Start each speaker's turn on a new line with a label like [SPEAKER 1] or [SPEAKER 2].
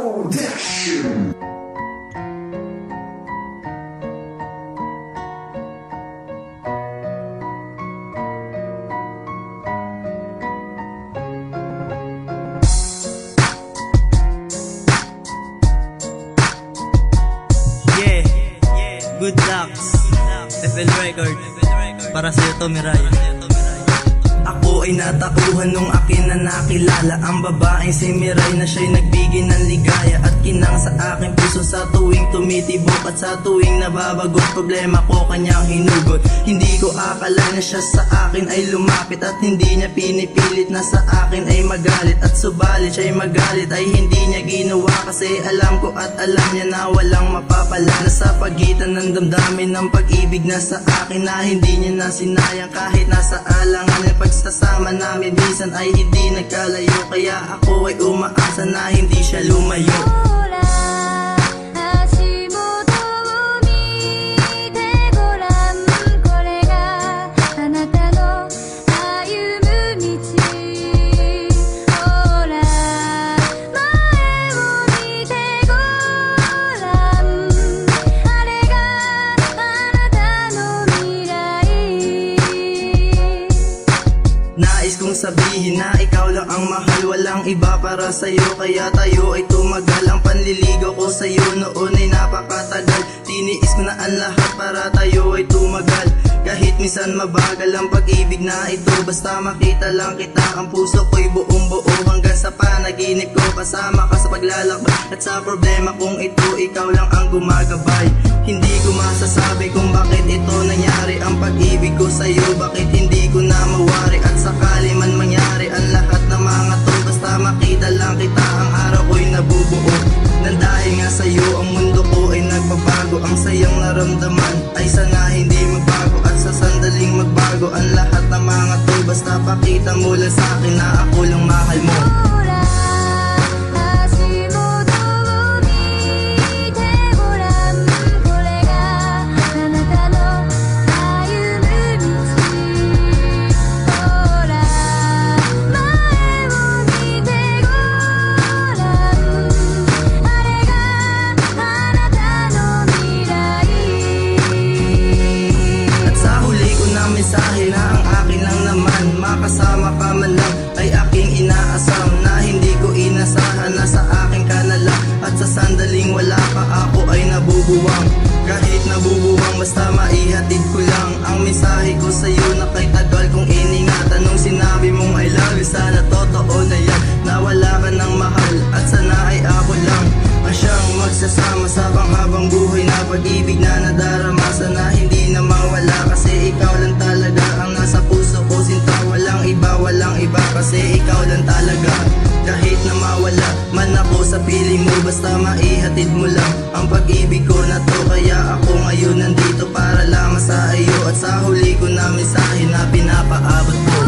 [SPEAKER 1] Production.
[SPEAKER 2] Good Lucks FL Record. Para sa'yo to, Miray.
[SPEAKER 3] Ako ay natakuhan nung akin na nakilala ang babaeng si Miray na siya'y nagbigay ng ligaya at kinang sa aking puso sa tuwing tumitibok at sa tuwing nababagot problema ko kanyang hinugot. Hindi ko akala na siya sa akin ay lumapit at hindi niya pinipilit na sa akin ay magalit, at subalit siya'y magalit ay hindi niya ginawa kasi alam ko at alam niya na walang mapapala na sa pagitan ng damdamin ng pag-ibig na sa akin na hindi niya na sinayang kahit nasa alangan ng pagsasama namin minsan ay hindi nagkalayo, kaya ako ay umaasa na hindi siya lumayo. Nais kong sabihin na ikaw lang ang mahal, walang iba para sa'yo, kaya tayo ay tumagal. Ang panliligaw ko sa'yo noon ay napakatagal, tiniis ko na ang lahat para tayo ay tumagal. Kahit minsan mabagal ang pag-ibig na ito, basta makita lang kita ang puso ko'y buong buo. Hanggang sa panaginip ko kasama ka sa paglalakbay, at sa problema kong ito ikaw lang ang gumagabay. Hindi ko masasabi kung bakit ito nangyari, ang pag-ibig ko sa'yo bakit hindi ko na mawari. At sakali man mangyari ang lahat ng mga to, basta makita lang kita ang araw ko'y nabubuo. Nang dahil nga sa'yo ang mundo ko ay nagbabago, ang sayang naramdaman ay sana hindi magbago, at sa sandaling magbago ang lahat ng mga to, basta pakita mo lang sa'kin na ako lang mahal mo. Mensahe na ang akin lang naman, makasama ka man lang ay aking inaasam, na hindi ko inasahan na sa akin ka na lang, at sa sandaling wala ka ako ay nabubuwang. Kahit nabubuwang basta maihatid ko lang ang mensahe ko sa'yo na kay tagal kong iningatan. Nung sinabi mong I love you, sana totoo na yan, na wala ka ng mahal at sana ay ako lang ang siyang magsasama sa panghabang buhay na pag-ibig na nadarama. Sana hindi na mawala kasi ikaw lang talaga ang nasa puso ko, sinta. Walang iba kasi ikaw lang talaga. Kahit na mawala man ako sa piling mo, basta maihatid mo lang ang pag-ibig ko na to. Kaya ako ngayon nandito para lamang sa iyo, at sa huli ko na mensahe na pinapaabot ko.